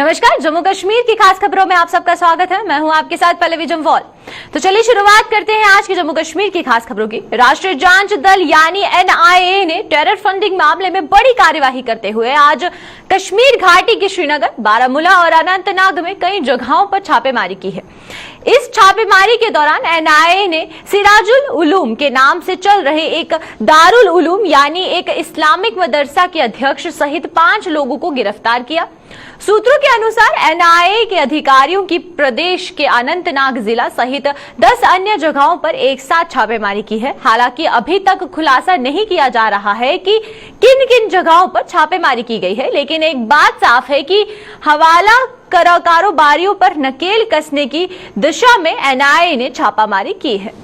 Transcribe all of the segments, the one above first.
नमस्कार, जम्मू कश्मीर की खास खबरों में आप सबका स्वागत है। मैं हूं आपके साथ पल्लवी जम्वाल। तो चलिए शुरुआत करते हैं आज की जम्मू कश्मीर की खास खबरों की। राष्ट्रीय जांच दल यानी एनआईए ने टेरर फंडिंग मामले में बड़ी कार्यवाही करते हुए आज कश्मीर घाटी के श्रीनगर, बारामूला और अनंतनाग में कई जगहों पर छापेमारी की है। इस छापेमारी के दौरान एनआईए ने सिराजुल उलूम के नाम से चल रहे एक दारुल उलूम यानी एक इस्लामिक मदरसा के अध्यक्ष सहित 5 लोगों को गिरफ्तार किया। सूत्रों के अनुसार एनआईए के अधिकारियों की प्रदेश के अनंतनाग जिला सहित 10 अन्य जगहों पर एक साथ छापेमारी की है। हालांकि अभी तक खुलासा नहीं किया जा रहा है कि किन किन जगहों पर छापेमारी की गई है, लेकिन एक बात साफ है कि हवाला कारोबारियों पर नकेल कसने की दिशा में एनआईए ने छापामारी की है।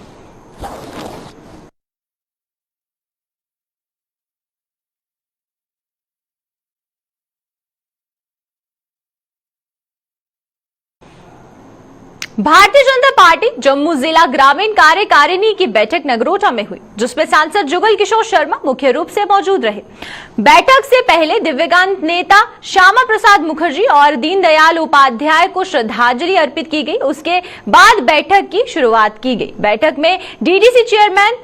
भारतीय जनता पार्टी जम्मू जिला ग्रामीण कार्यकारिणी की बैठक नगरोटा में हुई, जिसमें सांसद जुगल किशोर शर्मा मुख्य रूप से मौजूद रहे। बैठक से पहले दिव्यांग नेता श्यामा प्रसाद मुखर्जी और दीनदयाल उपाध्याय को श्रद्धांजलि अर्पित की गई। उसके बाद बैठक की शुरुआत की गई। बैठक में डीडीसी चेयरमैन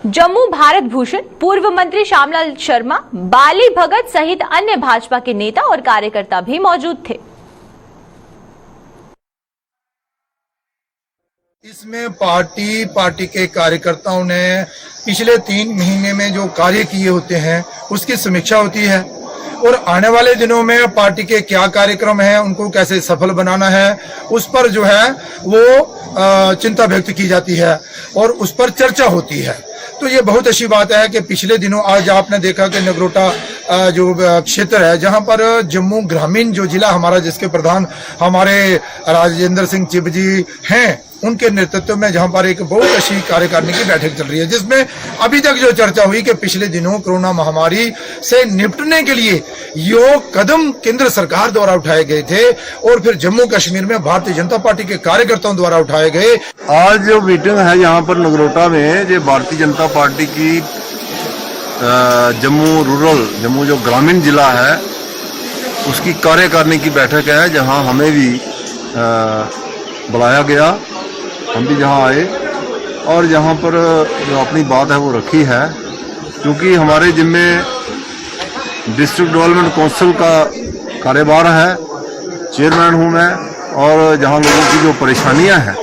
जम्मू भारत भूषण, पूर्व मंत्री श्यामलाल शर्मा, बाली भगत सहित अन्य भाजपा के नेता और कार्यकर्ता भी मौजूद थे। इसमें पार्टी के कार्यकर्ताओं ने पिछले 3 महीने में जो कार्य किए होते हैं उसकी समीक्षा होती है और आने वाले दिनों में पार्टी के क्या कार्यक्रम हैं, उनको कैसे सफल बनाना है, उस पर जो है वो चिंता व्यक्त की जाती है और उस पर चर्चा होती है। तो ये बहुत अच्छी बात है कि पिछले दिनों आज आपने देखा कि नगरोटा जो क्षेत्र है, जहां पर जम्मू ग्रामीण जो जिला हमारा, जिसके प्रधान हमारे राजेंद्र सिंह चिब जी हैं, उनके नेतृत्व में जहां पर एक बहुत अच्छी कार्यकारिणी की बैठक चल रही है, जिसमें अभी तक जो चर्चा हुई कि पिछले दिनों कोरोना महामारी से निपटने के लिए यो कदम केंद्र सरकार द्वारा उठाए गए थे और फिर जम्मू कश्मीर में भारतीय जनता पार्टी के कार्यकर्ताओं द्वारा उठाए गए। आज जो मीटिंग है यहाँ पर नगरोटा में, जो भारतीय जनता पार्टी की जम्मू जो ग्रामीण जिला है उसकी कार्यकारिणी की बैठक है, जहाँ हमें भी बुलाया गया, हम भी जहाँ आए और जहाँ पर जो अपनी बात है वो रखी है। क्योंकि हमारे जिम्मे डिस्ट्रिक्ट डेवलपमेंट काउंसिल का कार्यभार है, चेयरमैन हूँ मैं, और जहाँ लोगों की जो परेशानियाँ हैं,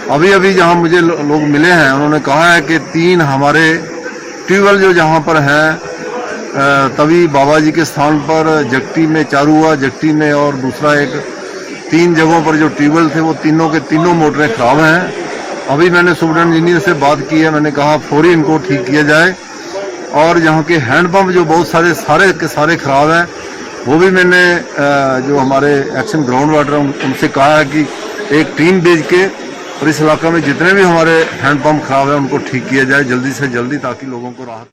अभी जहाँ मुझे लोग मिले हैं, उन्होंने कहा है कि 3 हमारे ट्यूबवेल जो जहाँ पर हैं, तभी बाबा जी के स्थान पर जगटी में चारू हुआ, जगटी में और दूसरा एक 3 जगहों पर जो ट्यूबवेल थे वो तीनों के तीनों मोटरें खराब हैं। अभी मैंने सुपर इंजीनियर से बात की है, मैंने कहा फौरी इनको ठीक किया जाए। और यहाँ के हैंडपंप जो बहुत सारे के सारे खराब हैं, वो भी मैंने जो हमारे एक्शन ग्राउंड वाटर उनसे कहा है कि एक टीम भेज के और इस इलाके में जितने भी हमारे हैंडपंप खराब है उनको ठीक किया जाए जल्दी से जल्दी, ताकि लोगों को राहत।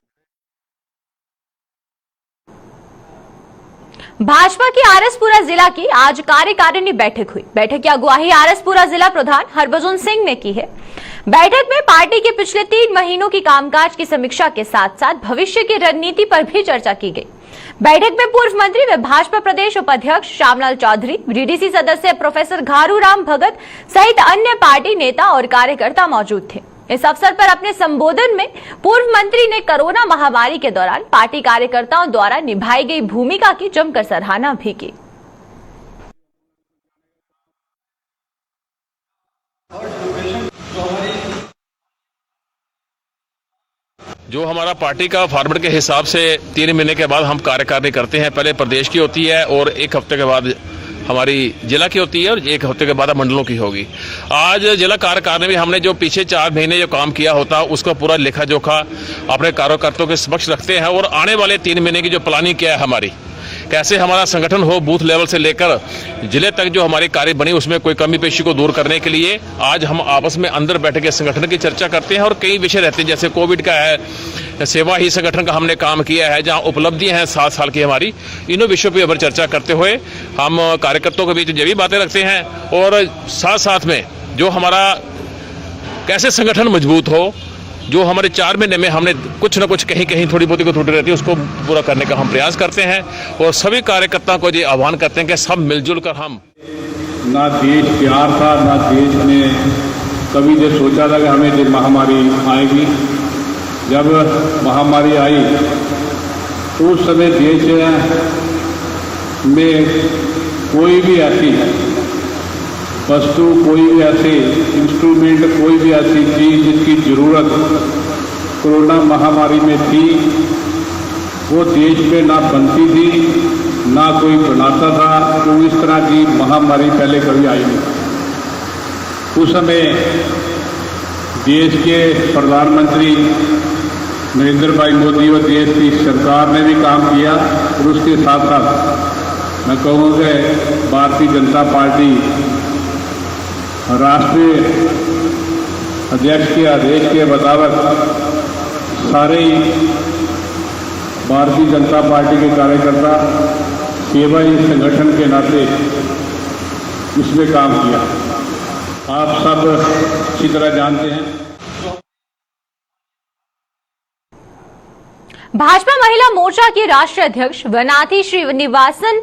भाजपा की आरएसपुरा जिला की आज कार्यकारिणी बैठक हुई। बैठक की अगुवाई आरएसपुरा जिला प्रधान हरभजन सिंह ने की है। बैठक में पार्टी के पिछले 3 महीनों की कामकाज की समीक्षा के साथ साथ भविष्य की रणनीति पर भी चर्चा की गई। बैठक में पूर्व मंत्री व भाजपा प्रदेश उपाध्यक्ष श्यामलाल चौधरी, डीडीसी सदस्य प्रोफेसर घारूराम भगत सहित अन्य पार्टी नेता और कार्यकर्ता मौजूद थे। इस अवसर पर अपने संबोधन में पूर्व मंत्री ने कोरोना महामारी के दौरान पार्टी कार्यकर्ताओं द्वारा निभाई गई भूमिका की जमकर सराहना भी की। जो हमारा पार्टी का फॉर्मेट के हिसाब से 3 महीने के बाद हम कार्यकारिणी करते हैं। पहले प्रदेश की होती है और 1 हफ्ते के बाद हमारी जिला की होती है और 1 हफ्ते के बाद मंडलों की होगी। आज जिला कार्यकारिणी में हमने जो पीछे 4 महीने जो काम किया होता है उसका पूरा लेखा जोखा अपने कार्यकर्ताओं के समक्ष रखते हैं और आने वाले 3 महीने की जो प्लानिंग क्या है हमारी, कैसे हमारा संगठन हो बूथ लेवल से लेकर जिले तक जो हमारी कार्य बनी उसमें कोई कमी पेशी को दूर करने के लिए आज हम आपस में अंदर बैठ के संगठन की चर्चा करते हैं। और कई विषय रहते हैं, जैसे कोविड का है, सेवा ही संगठन का हमने काम किया है, जहां उपलब्धियां हैं 7 साल की हमारी, इन्हों विषयों पर अगर चर्चा करते हुए हम कार्यकर्ताओं के बीच ये भी बातें रखते हैं और साथ साथ में जो हमारा कैसे संगठन मजबूत हो, जो हमारे 4 महीने में हमने कुछ न कुछ कहीं कहीं थोड़ी बहुत त्रुटि रहती है उसको पूरा करने का हम प्रयास करते हैं और सभी कार्यकर्ताओं को ये आह्वान करते हैं कि सब मिलजुल कर हम ना देश तैयार था, ना देश ने कभी ये सोचा था कि हमें ये महामारी आएगी। जब महामारी आई तो उस समय देश में कोई भी ऐसी वस्तु, कोई भी ऐसे इंस्ट्रूमेंट, कोई भी ऐसी चीज़ जिसकी ज़रूरत कोरोना महामारी में थी वो देश में ना बनती थी, ना कोई बनाता था। तो इस तरह की महामारी पहले कभी आई नहीं। उस समय देश के प्रधानमंत्री नरेंद्र भाई मोदी और देश की सरकार ने भी काम किया और उसके साथ साथ मैं कहूँगा कि भारतीय जनता पार्टी राष्ट्रीय अध्यक्ष के आदेश के मुताबिक सारे भारतीय जनता पार्टी के कार्यकर्ता सेवाई संगठन के नाते इसमें काम किया। आप सब अच्छी तरह जानते हैं। भाजपा महिला मोर्चा की राष्ट्रीय अध्यक्ष वनाथी श्रीनिवासन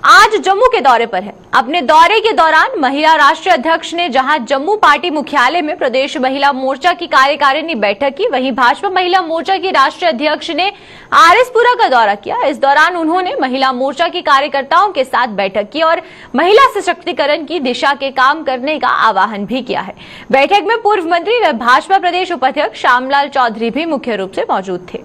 आज जम्मू के दौरे पर है। अपने दौरे के दौरान महिला राष्ट्रीय अध्यक्ष ने जहां जम्मू पार्टी मुख्यालय में प्रदेश महिला मोर्चा की कार्यकारिणी बैठक की, वहीं भाजपा महिला मोर्चा की राष्ट्रीय अध्यक्ष ने आरएसपुरा का दौरा किया। इस दौरान उन्होंने महिला मोर्चा की कार्यकर्ताओं के साथ बैठक की और महिला सशक्तिकरण की दिशा के काम करने का आह्वान भी किया है। बैठक में पूर्व मंत्री व भाजपा प्रदेश उपाध्यक्ष श्यामलाल चौधरी भी मुख्य रूप से मौजूद थे।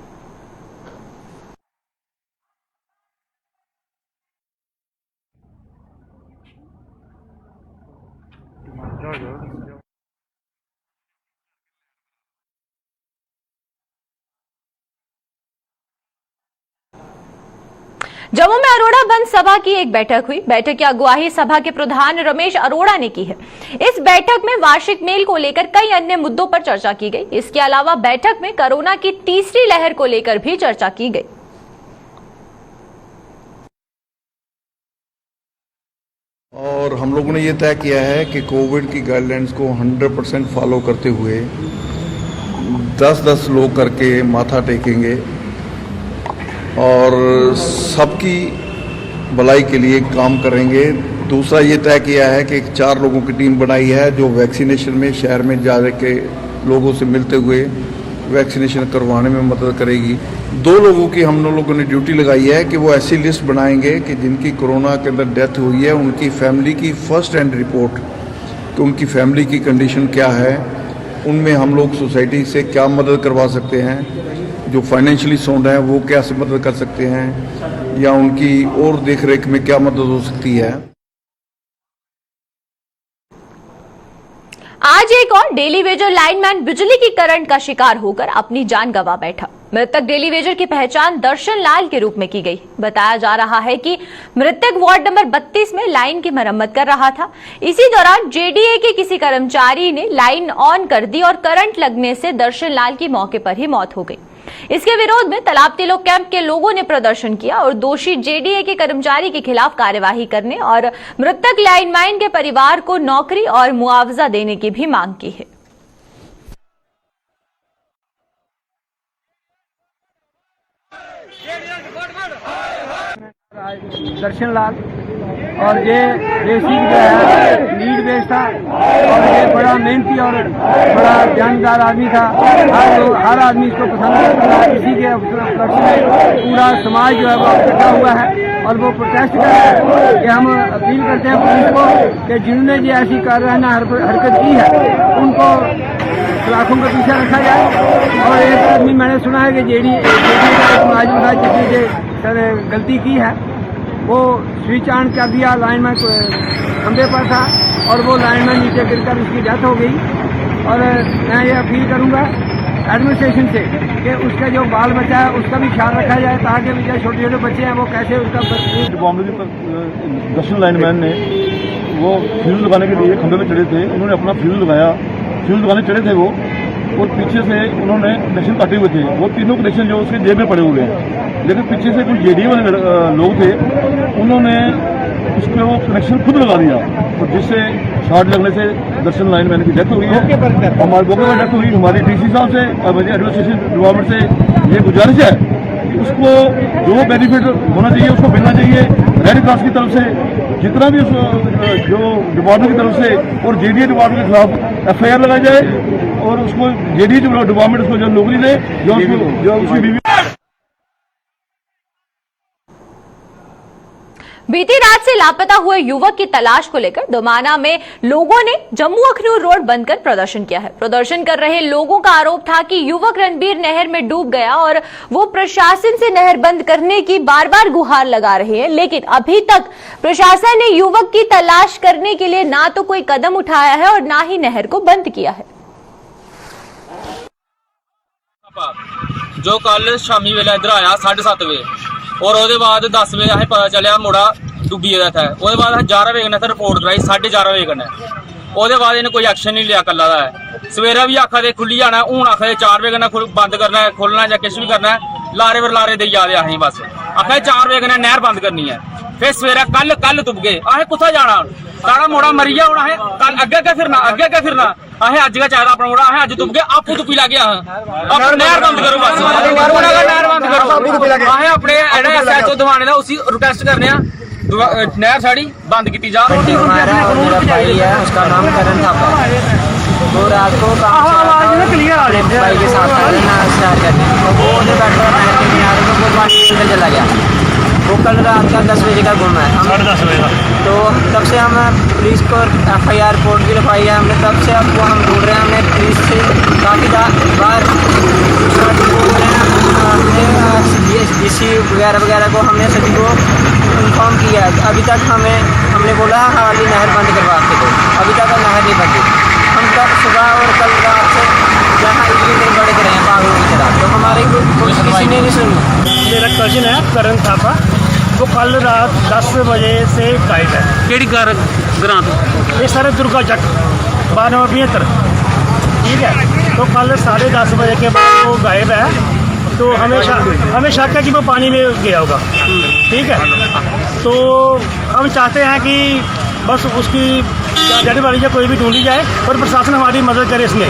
जम्मू में अरोड़ा बंद सभा की एक बैठक हुई। बैठक की अगुवाई सभा के प्रधान रमेश अरोड़ा ने की है। इस बैठक में वार्षिक मेल को लेकर कई अन्य मुद्दों पर चर्चा की गई। इसके अलावा बैठक में कोरोना की तीसरी लहर को लेकर भी चर्चा की गई। और हम लोगों ने ये तय किया है कि कोविड की गाइडलाइंस को 100% फॉलो करते हुए 10-10 लोग करके माथा टेकेंगे और सबकी भलाई के लिए काम करेंगे। दूसरा ये तय किया है कि 4 लोगों की टीम बनाई है जो वैक्सीनेशन में शहर में जा के लोगों से मिलते हुए वैक्सीनेशन करवाने में मदद करेगी। 2 लोगों की हम लोगों ने ड्यूटी लगाई है कि वो ऐसी लिस्ट बनाएंगे कि जिनकी कोरोना के अंदर डेथ हुई है उनकी फैमिली की फर्स्ट हैंड रिपोर्ट कि उनकी फैमिली की कंडीशन क्या है, उनमें हम लोग सोसाइटी से क्या मदद करवा सकते हैं, जो फाइनेंशियली साउंड है वो कैसे मदद कर सकते हैं या उनकी और देख रेख में क्या मदद हो सकती है। आज एक और डेली वेजर लाइनमैन बिजली की करंट का शिकार होकर अपनी जान गंवा बैठा। मृतक डेली वेजर की पहचान दर्शन लाल के रूप में की गई। बताया जा रहा है कि मृतक वार्ड नंबर 32 में लाइन की मरम्मत कर रहा था। इसी दौरान जेडीए के किसी कर्मचारी ने लाइन ऑन कर दी और करंट लगने से दर्शन लाल की मौके पर ही मौत हो गई। इसके विरोध में तालाब तिलोक कैंप के लोगों ने प्रदर्शन किया और दोषी जेडीए के कर्मचारी के खिलाफ कार्यवाही करने और मृतक लाइनमैन के परिवार को नौकरी और मुआवजा देने की भी मांग की है। दर्शन लाल और ये बेसिक जो है लीड बेस था और ये बड़ा मेहनती और बड़ा जानदार आदमी था। हर आदमी इसको पसंद करता था। इसी के उपलक्ष्य में पूरा समाज जो है वो इकट्ठा हुआ है और वो प्रोटेस्ट कर रहा है कि हम अपील करते हैं पुलिस को कि जिन्होंने ये ऐसी कार्रवाई हरकत की है उनको सलाखों के पीछे रखा जाए। और एक आदमी मैंने सुना है कि जेडी आज बताया जिसने सर गलती की है वो स्विच ऑन कर दिया, लाइनमैन खंबे पर था और वो लाइनमैन नीचे गिरकर उसकी डेथ हो गई। और मैं ये अपील करूंगा एडमिनिस्ट्रेशन से कि उसका जो बाल बच्चा है उसका भी ख्याल रखा जाए ताकि जो छोटे छोटे बच्चे हैं वो कैसे उसका। बॉम्बे के दर्शन लाइनमैन ने वो फ्यूज लगाने के लिए खंबे में चढ़े थे, उन्होंने अपना फ्यूज लगाया, फ्यूज लगाने चढ़े थे वो और पीछे से उन्होंने कनेक्शन काटे हुए थे। वो तीनों कनेक्शन जो उसके जेब में पड़े हुए हैं, लेकिन पीछे से कुछ जेडीए वाले लोग थे, उन्होंने उसके वो कनेक्शन खुद लगा दिया और जिससे शॉट लगने से दर्शन लाइनमैन की डेथ हुई है। हमारे मौके पर डेथ हुई। हमारी डीसी साहब से एडमिनिस्ट्रेशन डिपार्टमेंट से ये गुजारिश है कि उसको जो बेनिफिट होना चाहिए उसको मिलना चाहिए। रेड क्रॉस की तरफ से जितना भी जो डिपार्टमेंट की तरफ से और जेडीए डिपार्टमेंट के खिलाफ एफआईआर लगाई जाए और उसको जेडीए डिपार्टमेंट उसको जो नौकरी दे, जो उसकी बीवी। बीती रात से लापता हुए युवक की तलाश को लेकर दोमाना में लोगों ने जम्मू अखनूर रोड बंद कर प्रदर्शन किया है। प्रदर्शन कर रहे लोगों का आरोप था कि युवक रणबीर नहर में डूब गया और वो प्रशासन से नहर बंद करने की बार बार गुहार लगा रहे हैं, लेकिन अभी तक प्रशासन ने युवक की तलाश करने के लिए ना तो कोई कदम उठाया है और ना ही नहर को बंद किया है। जो कल शामी वेले इधर आया 7:30 बजे और उसके बाद 10 बजे असें पता चलिया मुड़ा डुब्बी गेदा था। उसके बाद 11 बजे कन्नै रिपोर्ट कराई 11:30 बजे कन्नै। उसके बाद इन्हें कोई एक्शन नहीं लिया कल्ला दा है। सवेरे भी आखा दे खुली जाना, हूं आखा दे 4 बजे कन्नै बंद करना है, खोलना या किश भी करना है। लारे पर लारे देई जा दे असें बस आखा 4 बजे कन्नै नहर बंद करनी है। फिर सवेरे कल तुब गए असें कुत्थै जाना? सारा मुड़ा मरी गया। हूं असें कल अग्गे क्या फिरना असें अज्ज गै चाहिदा अपना मुड़ा। असें अज्ज तुब गए आपू तुप्पी लगे अपना नहर बंद करो बस नहर बंद करो। असें अपने एसएचओ दवाने दा उसी रिक्वेस्ट करने नहर साड़ी बंद की जा। हमारा मेरा भाई है, उसका नाम करण थापा है। वो रात को भाई के साथ स्टार्ट करने तो वो उन्हें बैठा नहर के किनारे में वो पानी के अंदर चला गया। वो कल रात का 10 बजे का गुम है। 10:30 बजे का। तो तब से हम पुलिस को एफआईआर रिपोर्ट भी लिखवाई है हमने। तब से अब वो हम ढूंढ रहे हैं। हमने पुलिस से काफ़ी बार डीसी वगैरह को हमने सभी को इन्फॉर्म किया है। अभी तक हमने बोला खाली नहर बंद करवा के दो, अभी तक नहर नहीं बंदी। हम कल सुबह और कल रात से जहाँ इतने बड़े रहे हैं पागलों की तरह, तो हमारे किसी ने नहीं सुनी। मेरा कजिन है करण थापा, वो कल रात 10 बजे से गायब है। केड़ी ग्रां तो ये सारे दुर्गा जट 1275, ठीक है। तो कल 10:30 बजे के बाद वो गायब है। तो हमें शक है कि वो पानी में गया होगा, ठीक है। तो हम चाहते हैं कि बस उसकी डेड बॉडी या कोई भी ढूंढी जाए और प्रशासन हमारी मदद करे इसमें।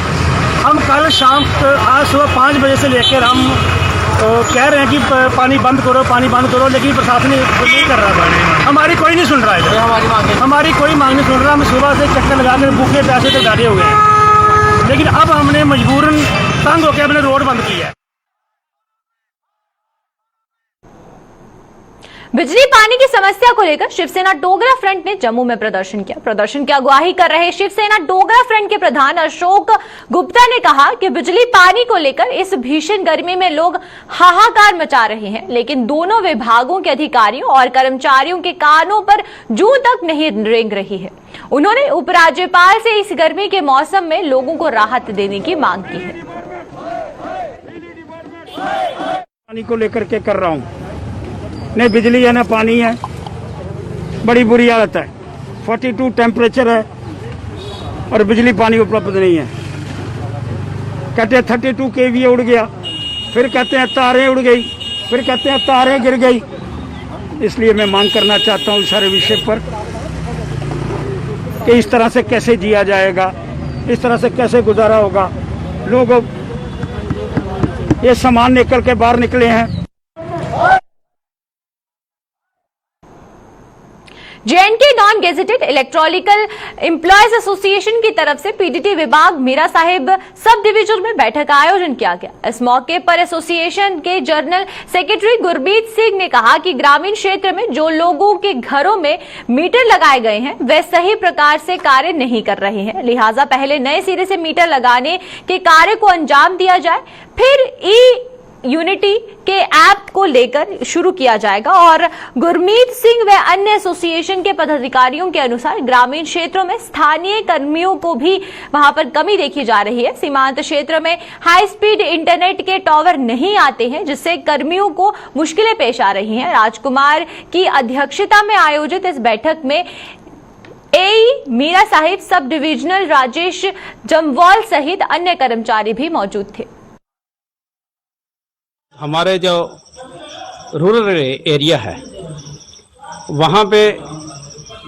हम कल शाम आज सुबह 5 बजे से लेकर हम कह रहे हैं कि पानी बंद करो, लेकिन प्रशासन नहीं कर रहा है। हमारी कोई नहीं सुन रहा है। हमारी कोई मांग नहीं सुन रहा। हम सुबह से चक्कर लगा कर भूखे पैसे तक डाले हुए हैं, लेकिन अब हमने मजबूरन तंग होकर अपने रोड बंद किया है। बिजली पानी की समस्या को लेकर शिवसेना डोगरा फ्रंट ने जम्मू में प्रदर्शन किया। प्रदर्शन की अगुवाई कर रहे शिवसेना डोगरा फ्रंट के प्रधान अशोक गुप्ता ने कहा कि बिजली पानी को लेकर इस भीषण गर्मी में लोग हाहाकार मचा रहे हैं, लेकिन दोनों विभागों के अधिकारियों और कर्मचारियों के कानों पर जूं तक नहीं रेंग रही है। उन्होंने उपराज्यपाल से इस गर्मी के मौसम में लोगों को राहत देने की मांग की है। पानी को लेकर के कर रहा हूं, न बिजली है न पानी है, बड़ी बुरी हालत है। 42 टेम्परेचर है और बिजली पानी उपलब्ध नहीं है। कहते हैं 32 kVA उड़ गया, फिर कहते हैं तारें उड़ गई, फिर कहते हैं तारें गिर गई। इसलिए मैं मांग करना चाहता हूँ इस सारे विषय पर कि इस तरह से कैसे जिया जाएगा, इस तरह से कैसे गुजारा होगा। लोग ये सामान निकल के बाहर निकले हैं। J&K non gazetted electrical employees association की तरफ से पीडीटी विभाग मीरा साहिब सब डिवीजन में बैठक का आयोजन किया गया। इस मौके पर एसोसिएशन के जनरल सेक्रेटरी गुरमीत सिंह ने कहा कि ग्रामीण क्षेत्र में जो लोगों के घरों में मीटर लगाए गए हैं वे सही प्रकार से कार्य नहीं कर रहे हैं, लिहाजा पहले नए सिरे से मीटर लगाने के कार्य को अंजाम दिया जाए, फिर यूनिटी के ऐप को लेकर शुरू किया जाएगा। और गुरमीत सिंह व अन्य एसोसिएशन के पदाधिकारियों के अनुसार ग्रामीण क्षेत्रों में स्थानीय कर्मियों को भी वहां पर कमी देखी जा रही है। सीमांत क्षेत्र में हाई स्पीड इंटरनेट के टावर नहीं आते हैं, जिससे कर्मियों को मुश्किलें पेश आ रही हैं। राजकुमार की अध्यक्षता में आयोजित इस बैठक में मीरा साहिब सब डिविजनल राजेश जमवाल सहित अन्य कर्मचारी भी मौजूद थे। हमारे जो रूरल एरिया है वहाँ पे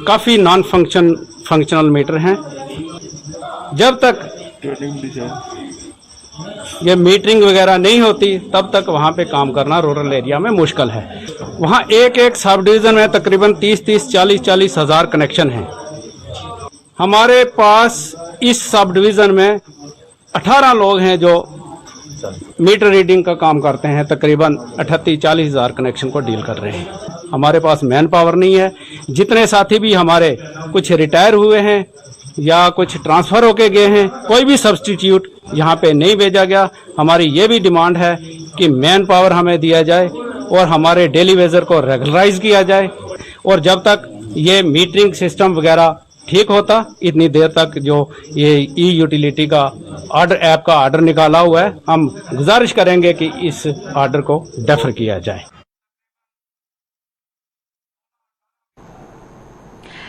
काफ़ी नॉन फंक्शनल मीटर हैं। जब तक ये मीटरिंग वगैरह नहीं होती तब तक वहाँ पे काम करना रूरल एरिया में मुश्किल है। वहाँ एक एक सब डिवीज़न में तकरीबन 30-30, 40-40 हज़ार कनेक्शन हैं। हमारे पास इस सब डिवीज़न में 18 लोग हैं जो मीटर रीडिंग का काम करते हैं, तकरीबन 38-40 हज़ार कनेक्शन को डील कर रहे हैं। हमारे पास मैन पावर नहीं है। जितने साथी भी हमारे कुछ रिटायर हुए हैं या कुछ ट्रांसफ़र होके गए हैं, कोई भी सब्स्टिट्यूट यहाँ पे नहीं भेजा गया। हमारी ये भी डिमांड है कि मैन पावर हमें दिया जाए और हमारे डेली वेजर को रेगुलराइज किया जाए। और जब तक ये मीटरिंग सिस्टम वगैरह ठीक होता, इतनी देर तक जो ये ई यूटिलिटी का ऑर्डर ऐप का ऑर्डर निकाला हुआ है, हम गुजारिश करेंगे कि इस ऑर्डर को डेफर किया जाए।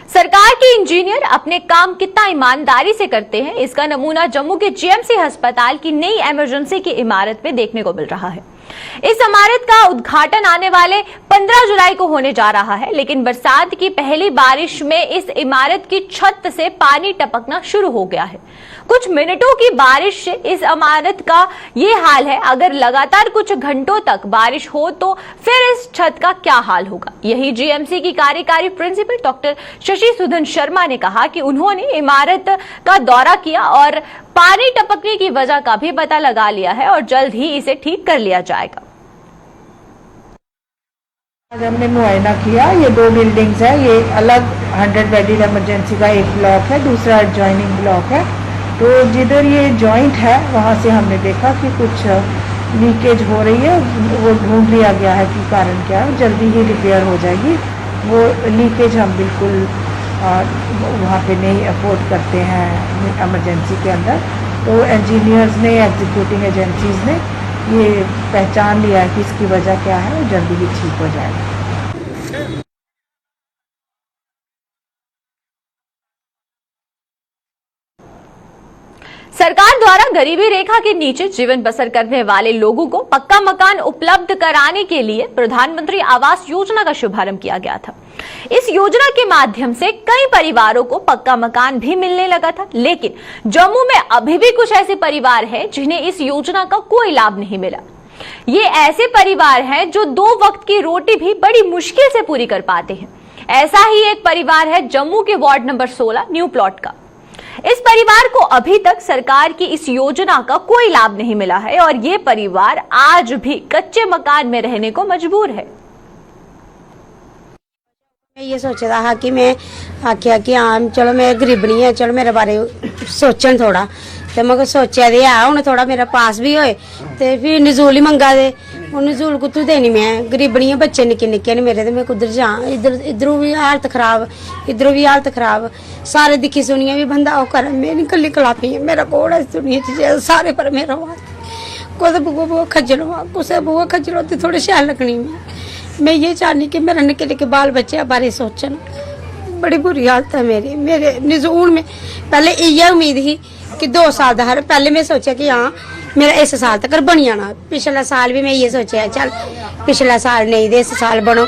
सरकार के इंजीनियर अपने काम कितना ईमानदारी से करते हैं, इसका नमूना जम्मू के जीएमसी अस्पताल की नई इमरजेंसी की इमारत में देखने को मिल रहा है। इस इमारत का उद्घाटन आने वाले 15 जुलाई को होने जा रहा है, लेकिन बरसात की पहली बारिश में इस इमारत की छत से पानी टपकना शुरू हो गया है। कुछ मिनटों की बारिश से इस इमारत का ये हाल है। अगर लगातार कुछ घंटों तक बारिश हो तो फिर इस छत का क्या हाल होगा। यही जीएमसी की कार्यकारी प्रिंसिपल डॉक्टर शशि सुधन शर्मा ने कहा कि उन्होंने इमारत का दौरा किया और पानी टपकने की वजह का भी पता लगा लिया है और जल्द ही इसे ठीक कर लिया जाएगा। आज हमने मुआयना किया। ये 2 बिल्डिंग्स है। ये अलग 100 बेडेड इमरजेंसी का एक ब्लॉक है, दूसरा एडजॉइनिंग ब्लॉक है। तो जिधर ये जॉइंट है वहाँ से हमने देखा कि कुछ लीकेज हो रही है। वो ढूंढ लिया गया है कि कारण क्या है, जल्दी ही रिपेयर हो जाएगी। वो लीकेज हम बिल्कुल वहाँ पे नहीं अफोर्ड करते हैं इमरजेंसी के अंदर। तो इंजीनियर्स ने, एग्जीक्यूटिंग एजेंसीज ने ये पहचान लिया है कि इसकी वजह क्या है और जल्दी ही ठीक हो जाएगा। सरकार द्वारा गरीबी रेखा के नीचे जीवन बसर करने वाले लोगों को पक्का मकान उपलब्ध कराने के लिए प्रधानमंत्री आवास योजना का शुभारंभ किया गया था। इस योजना के माध्यम से कई परिवारों को पक्का मकान भी मिलने लगा था, लेकिन जम्मू में अभी भी कुछ ऐसे परिवार हैं जिन्हें इस योजना का कोई लाभ नहीं मिला। ये ऐसे परिवार हैं जो 2 वक्त की रोटी भी बड़ी मुश्किल से पूरी कर पाते हैं। ऐसा ही एक परिवार है जम्मू के वार्ड नंबर 16 न्यू प्लॉट का। इस परिवार को अभी तक सरकार की इस योजना का कोई लाभ नहीं मिला है और ये परिवार आज भी कच्चे मकान में रहने को मजबूर है। मैं ये सोचा था कि मैं आख्या कि हाँ चलो मैं गरीबनी है, चलो मेरे बारे सोचन थोड़ा। तो मैं सोचा दे हूँ थोड़ा मेरा पास भी होए। तो फिर नजूल ही मंगा दे, नजूल कुत्तू देनी। मैं गरीबनी है, बच्चे निक्के निक्के ने मेरे। तो मैं कुदर जा, इधरों भी हालत खराब, इधरों भी हालत खराब। सारे दिखी सुनिए भी बंदा कर, मेरी कली कलापी है। मेरा कोड़ है दुनिया सारे पर मेरा कुछ बुआ खज्जल हुआ, कुछ बुआ खज्जल होती थोड़ी शैल लगनी। मैं ये चाहनी कि मेरा निक्के निक्के बाल बच्चे बारे सोचन। बड़ी बुरी हालत है मेरे नजूल में। पहले इयै उम्मीद ही कि 2 साल का हर पहले मैं सोचा कि हाँ मेरा इस साल तक बन जाना। पिछला साल भी मैं ये सोचा चल पिछला साल नहीं दे इस साल बनो।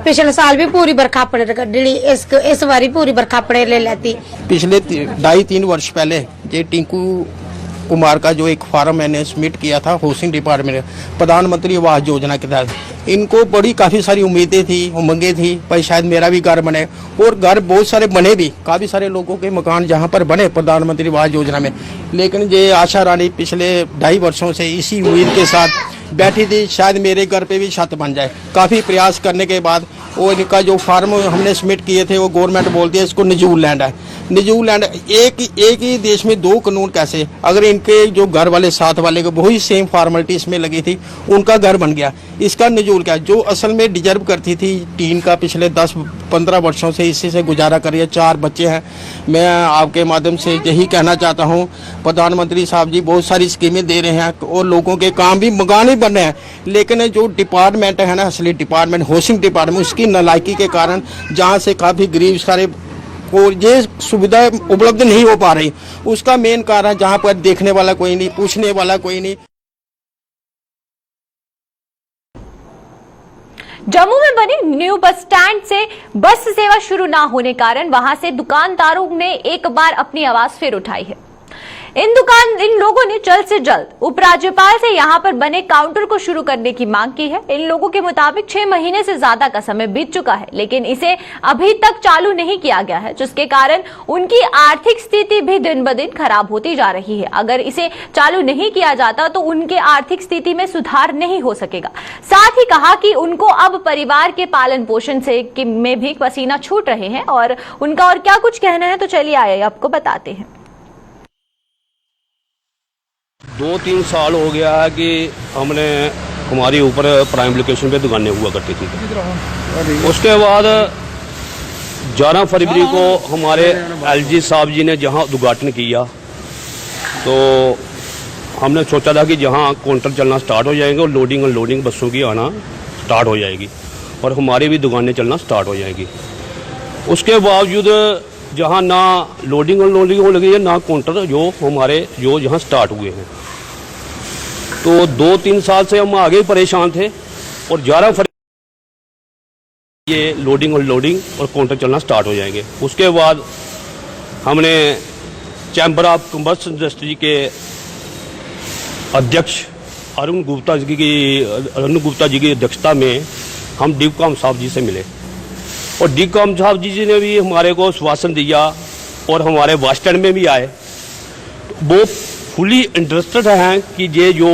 पिछले साल भी पूरी बरखा अपने कड़ी, इस बारी पूरी बरखा अपने ले लेती। पिछले 2.5-3 वर्ष पहले ये टिंकू कुमार का जो एक फार्म मैंने सबमिट किया था हाउसिंग डिपार्टमेंट प्रधानमंत्री आवास योजना के तहत, इनको बड़ी काफ़ी सारी उम्मीदें थी, उमंगें थी भाई शायद मेरा भी घर बने। और घर बहुत सारे बने भी, काफ़ी सारे लोगों के मकान जहां पर बने प्रधानमंत्री आवास योजना में। लेकिन ये आशा रानी पिछले 2.5 वर्षों से इसी उम्मीद के साथ बैठी थी शायद मेरे घर पे भी छत बन जाए। काफ़ी प्रयास करने के बाद वो इनका जो फार्म हमने सबमिट किए थे वो गवर्नमेंट बोलती है इसको निजूल लैंड है। निजूल लैंड एक ही देश में 2 कानून कैसे? अगर इनके जो घर वाले साथ वाले को वही सेम फॉर्मेलिटी इसमें लगी थी, उनका घर बन गया, इसका निजूल क्या? जो असल में डिजर्व करती थी टीन का पिछले 10-15 वर्षों से इसी से गुजारा कर रही है। 4 बच्चे हैं। मैं आपके माध्यम से यही कहना चाहता हूँ प्रधानमंत्री साहब जी बहुत सारी स्कीमें दे रहे हैं और लोगों के काम भी मकान ही बन रहे हैं, लेकिन जो डिपार्टमेंट है ना असली डिपार्टमेंट हाउसिंग डिपार्टमेंट, उसकी नालायकी के कारण जहाँ से काफ़ी गरीब सारे को ये सुविधा उपलब्ध नहीं हो पा रही, उसका मेन कारण जहाँ पर देखने वाला कोई नहीं, पूछने वाला कोई नहीं। जम्मू में बने न्यू बस स्टैंड से बस सेवा शुरू न होने कारण वहां से दुकानदारों ने एक बार अपनी आवाज फिर उठाई है। इन लोगों ने जल्द से जल्द उपराज्यपाल से यहां पर बने काउंटर को शुरू करने की मांग की है। इन लोगों के मुताबिक 6 महीने से ज्यादा का समय बीत चुका है, लेकिन इसे अभी तक चालू नहीं किया गया है, जिसके कारण उनकी आर्थिक स्थिति भी दिन ब दिन खराब होती जा रही है। अगर इसे चालू नहीं किया जाता तो उनके आर्थिक स्थिति में सुधार नहीं हो सकेगा। साथ ही कहा कि उनको अब परिवार के पालन पोषण से में भी पसीना छूट रहे हैं और उनका और क्या कुछ कहना है तो चलिए आइए आपको बताते हैं। 2-3 साल हो गया है कि हमारे ऊपर प्राइम लोकेशन पे दुकानें हुआ करती थी। उसके बाद 11 फरवरी को हमारे एलजी साहब जी ने जहां उद्घाटन किया तो हमने सोचा था कि जहां काउंटर चलना स्टार्ट हो जाएंगे और लोडिंग अनलोडिंग बसों की आना स्टार्ट हो जाएगी और हमारी भी दुकानें चलना स्टार्ट हो जाएगी। उसके बावजूद जहां ना लोडिंग अनलोडिंग हो लगी है ना काउंटर जो जहां स्टार्ट हुए हैं, तो 2-3 साल से हम आगे परेशान थे और 11 फरवरी ये लोडिंग अनलोडिंग और काउंटर चलना स्टार्ट हो जाएंगे। उसके बाद हमने चैम्बर ऑफ कॉमर्स इंडस्ट्री के अध्यक्ष अरुण गुप्ता जी की अध्यक्षता में हम डीकॉम साहब जी से मिले और डीकॉम साहब जी ने भी हमारे को आश्वासन दिया और हमारे बस स्टैंड में भी आए। वो फुली इंटरेस्टेड हैं कि ये जो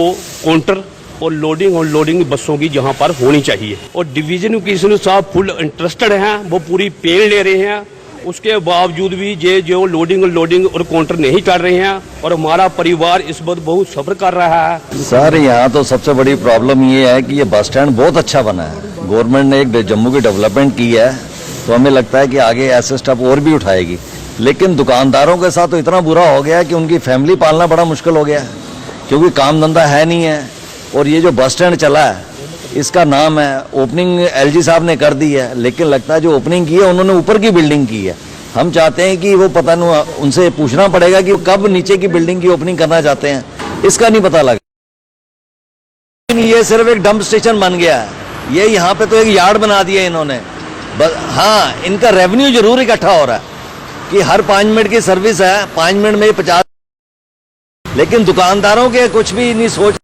काउंटर और लोडिंग और लोडिंग बसों की जहां पर होनी चाहिए और डिवीजन कमिश्नर साहब फुल इंटरेस्टेड हैं, वो पूरी पेन ले रहे हैं। उसके बावजूद भी ये जो लोडिंग और काउंटर नहीं कर रहे हैं और हमारा परिवार इस वक्त बहुत सफर कर रहा है। सर यहाँ तो सबसे बड़ी प्रॉब्लम ये है कि ये बस स्टैंड बहुत अच्छा बना है, गवर्नमेंट ने एक जम्मू की डेवलपमेंट की है, तो हमें लगता है कि आगे ऐसे स्टेप और भी उठाएगी। लेकिन दुकानदारों के साथ तो इतना बुरा हो गया है कि उनकी फैमिली पालना बड़ा मुश्किल हो गया है, क्योंकि काम धंधा है नहीं है। और ये जो बस स्टैंड चला है इसका नाम है, ओपनिंग एलजी साहब ने कर दी है, लेकिन लगता है जो ओपनिंग की है उन्होंने ऊपर की बिल्डिंग की है। हम चाहते हैं कि वो पता नहीं, उनसे पूछना पड़ेगा कि कब नीचे की बिल्डिंग की ओपनिंग करना चाहते हैं, इसका नहीं पता लगा। ये सिर्फ एक डंप स्टेशन बन गया है, ये यहाँ पे तो एक यार्ड बना दिया इन्होंने। हाँ, इनका रेवेन्यू जरूर इकट्ठा हो रहा है कि हर 5 मिनट की सर्विस है, 5 मिनट में 50, लेकिन दुकानदारों के कुछ भी नहीं सोच।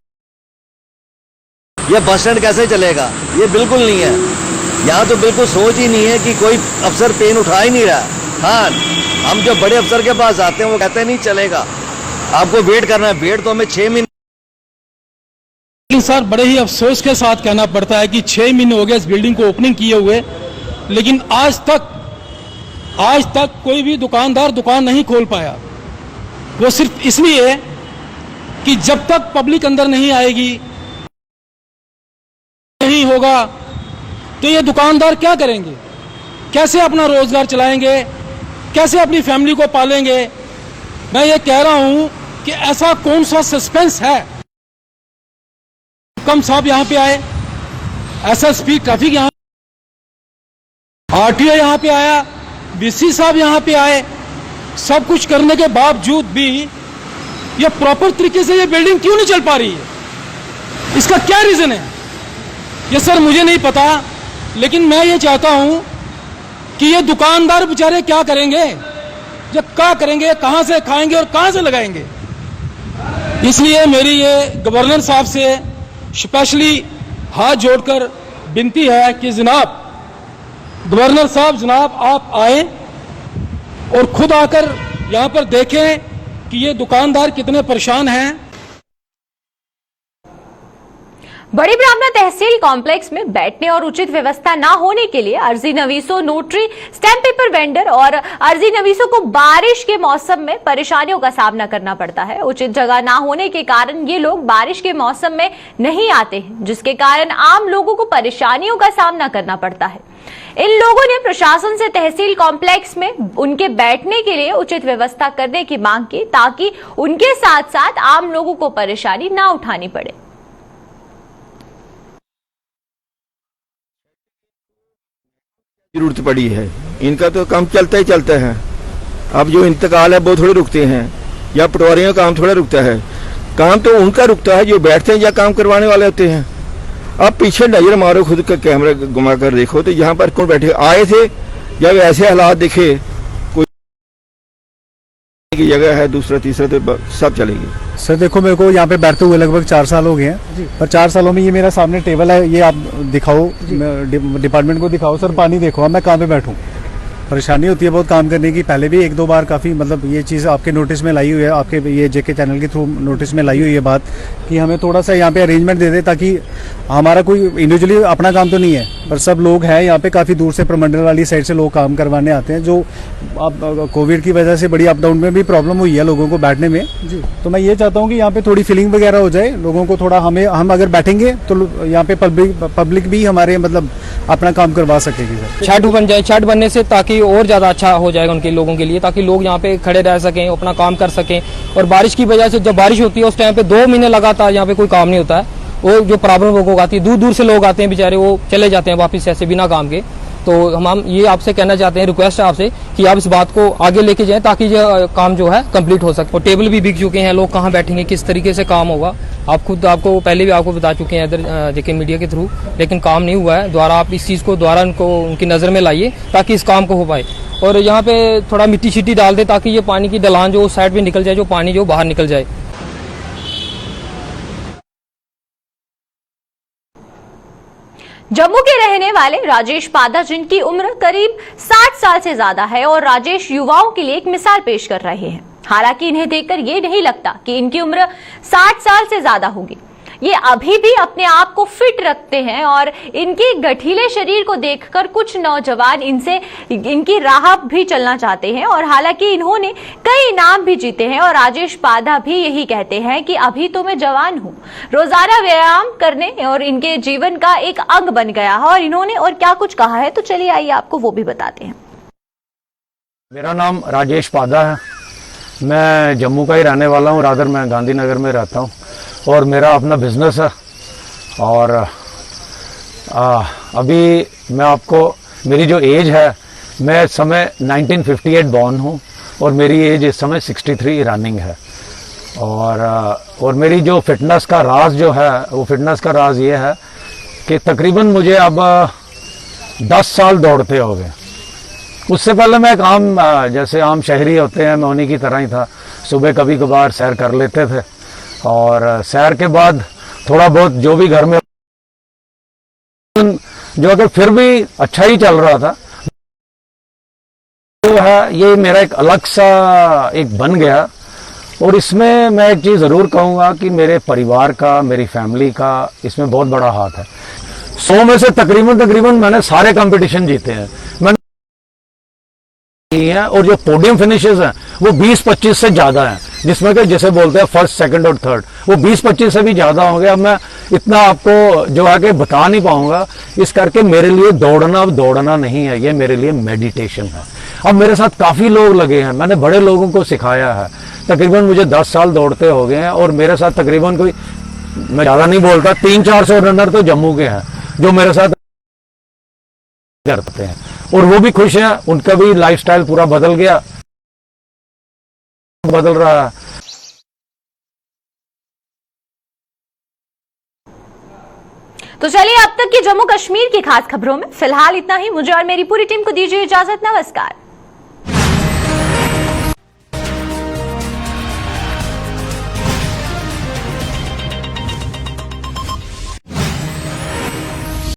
ये बस स्टैंड कैसे चलेगा, ये बिल्कुल नहीं है। यहाँ तो बिल्कुल सोच ही नहीं है कि कोई अफसर पेन उठा ही नहीं रहा। हाँ, हम जो बड़े अफसर के पास आते हैं वो कहते हैं नहीं चलेगा, आपको वेट करना है। वेट तो हमें 6 महीने। लेकिन सर बड़े ही अफसोस के साथ कहना पड़ता है कि 6 महीने हो गए इस बिल्डिंग को ओपनिंग किए हुए, लेकिन आज तक कोई भी दुकानदार दुकान नहीं खोल पाया। वो सिर्फ इसलिए कि जब तक पब्लिक अंदर नहीं आएगी, नहीं होगा, तो ये दुकानदार क्या करेंगे, कैसे अपना रोजगार चलाएंगे, कैसे अपनी फैमिली को पालेंगे। मैं ये कह रहा हूं कि ऐसा कौन सा सस्पेंस है। कम साहब यहां पे आए, एसएसपी ट्रैफिक यहां, आरटीओ यहां पे आया, बीसी साहब यहां पे आए, सब कुछ करने के बावजूद भी ये प्रॉपर तरीके से ये बिल्डिंग क्यों नहीं चल पा रही है, इसका क्या रीजन है ये सर मुझे नहीं पता। लेकिन मैं ये चाहता हूं कि ये दुकानदार बेचारे क्या करेंगे, जब क्या करेंगे, कहां से खाएंगे और कहां से लगाएंगे। इसलिए मेरी ये गवर्नर साहब से स्पेशली हाथ जोड़कर विनती है कि जनाब गवर्नर साहब, जनाब आप आए और खुद आकर यहां पर देखें कि ये दुकानदार कितने परेशान हैं। बड़ी ब्राह्मणा तहसील कॉम्प्लेक्स में बैठने और उचित व्यवस्था न होने के लिए अर्जी नवीसों, नोटरी, स्टैम्प पेपर वेंडर और अर्जी नवीसों को बारिश के मौसम में परेशानियों का सामना करना पड़ता है। उचित जगह न होने के कारण ये लोग बारिश के मौसम में नहीं आते हैं, जिसके कारण आम लोगों को परेशानियों का सामना करना पड़ता है। इन लोगों ने प्रशासन से तहसील कॉम्प्लेक्स में उनके बैठने के लिए उचित व्यवस्था करने की मांग की, ताकि उनके साथ साथ आम लोगों को परेशानी न उठानी पड़े। जरूरत पड़ी है, इनका तो काम चलता ही चलता है। अब जो इंतकाल है वो थोड़े रुकते हैं, या पटवारियों का काम थोड़ा रुकता है। काम तो उनका रुकता है जो बैठते हैं या काम करवाने वाले होते हैं। आप पीछे नजर मारो, खुद का कैमरा घुमा कर देखो तो यहाँ पर कौन बैठे आए थे, जब ऐसे हालात देखे कोई की जगह है दूसरा तीसरा तो सब चलेगी। सर देखो, मेरे को यहाँ पे बैठते हुए लगभग 4 साल हो गए हैं, पर 4 सालों में ये मेरा सामने टेबल है, ये आप दिखाओ, डिपार्टमेंट को दिखाओ सर, पानी देखो, अब मैं कहाँ पे बैठूँ। परेशानी होती है बहुत काम करने की। पहले भी 1-2 बार काफ़ी मतलब ये चीज़ आपके नोटिस में लाई हुई है, आपके ये जेके चैनल के थ्रू नोटिस में लाई हुई है बात कि हमें थोड़ा सा यहाँ पे अरेंजमेंट दे दे, ताकि हमारा कोई इंडिविजुअली अपना काम तो नहीं है, पर सब लोग हैं यहाँ पे, काफ़ी दूर से प्रमंडल वाली साइड से लोग काम करवाने आते हैं, जो अब कोविड की वजह से बड़ी अप डाउन में भी प्रॉब्लम हुई है लोगों को बैठने में। तो मैं ये चाहता हूँ कि यहाँ पे थोड़ी फिलिंग वगैरह हो जाए लोगों को, थोड़ा हम अगर बैठेंगे तो यहाँ पे पब्लिक भी हमारे मतलब अपना काम करवा सकेगी सर। छत बन जाए, छत बनने से ताकि और ज़्यादा अच्छा हो जाएगा उनके लोगों के लिए, ताकि लोग यहाँ पे खड़े रह सकें, अपना काम कर सकें। और बारिश की वजह से जब बारिश होती है उस टाइम पे 2 महीने लगातार यहाँ पे कोई काम नहीं होता है। वो जो प्रॉब्लम लोगों को आती है, दूर दूर से लोग आते हैं बेचारे, वो चले जाते हैं वापस ऐसे बिना काम के। तो हम ये आपसे कहना चाहते हैं, रिक्वेस्ट है आपसे कि आप इस बात को आगे लेके जाएं ताकि ये काम जो है कंप्लीट हो सके। और टेबल भी बिक चुके हैं, लोग कहाँ बैठेंगे, किस तरीके से काम होगा, आप खुद आपको पहले भी आपको बता चुके हैं इधर जेके मीडिया के थ्रू, लेकिन काम नहीं हुआ है। दोबारा आप इस चीज़ को दोबारा उनकी नज़र में लाइए ताकि इस काम को हो पाए। और यहाँ पे थोड़ा मिट्टी शिट्टी डाल दे ताकि ये पानी की ढलान जो साइड पे निकल जाए, जो पानी जो बाहर निकल जाए। जम्मू के रहने वाले राजेश पादा, जिनकी उम्र करीब 60 साल से ज्यादा है, और राजेश युवाओं के लिए एक मिसाल पेश कर रहे हैं। हालांकि इन्हें देखकर ये नहीं लगता कि इनकी उम्र 60 साल से ज्यादा होगी। ये अभी भी अपने आप को फिट रखते हैं और इनके गठीले शरीर को देखकर कुछ नौजवान इनकी राह भी चलना चाहते हैं। और हालांकि इन्होंने कई इनाम भी जीते हैं, और राजेश पादा भी यही कहते हैं कि अभी तो मैं जवान हूं, रोजाना व्यायाम करने और इनके जीवन का एक अंग बन गया है। और इन्होंने और क्या कुछ कहा है, तो चलिए आइए आपको वो भी बताते हैं। मेरा नाम राजेश पादा है, मैं जम्मू का ही रहने वाला हूँ, रादर मैं गांधीनगर में रहता हूँ और मेरा अपना बिजनेस है। और अभी मैं आपको मेरी जो एज है, मैं इस समय 1958 बॉर्न हूँ और मेरी एज इस समय 63 रनिंग है। और मेरी जो फिटनेस का राज जो है, वो फिटनेस का राज ये है कि तकरीबन मुझे अब 10 साल दौड़ते हो गए। उससे पहले मैं एक जैसे आम शहरी होते हैं, मैं उन्हीं की तरह ही था। सुबह कभी कभार सैर कर लेते थे और सैर के बाद थोड़ा बहुत जो भी घर में जो अगर फिर भी अच्छा ही चल रहा था, तो है ये मेरा एक अलग सा एक बन गया। और इसमें मैं एक चीज़ ज़रूर कहूँगा कि मेरे परिवार का, मेरी फैमिली का इसमें बहुत बड़ा हाथ है। 100 में से तकरीबन मैंने सारे कंपटीशन जीते हैं मैंने, और जो पोडियम फिनिशेस हैं वो 20-25 से ज़्यादा हैं, जिसमें कि जैसे बोलते हैं फर्स्ट, सेकंड और थर्ड, वो 20-25 से भी ज़्यादा होंगे। अब मैं इतना आपको जो है कि बता नहीं पाऊंगा, इस करके मेरे लिए दौड़ना अब दौड़ना नहीं है, ये मेरे लिए मेडिटेशन है। अब मेरे साथ काफ़ी लोग लगे हैं, मैंने बड़े लोगों को सिखाया है। तकरीबन मुझे 10 साल दौड़ते हो गए हैं और मेरे साथ तकरीबन कोई, मैं ज़्यादा नहीं बोलता, 300-400 रनर तो जम्मू के हैं जो मेरे साथ करते हैं और वो भी खुश हैं, उनका भी लाइफस्टाइल पूरा बदल रहा है। तो चलिए अब तक की जम्मू कश्मीर की खास खबरों में फिलहाल इतना ही। मुझे और मेरी पूरी टीम को दीजिए इजाजत। नमस्कार।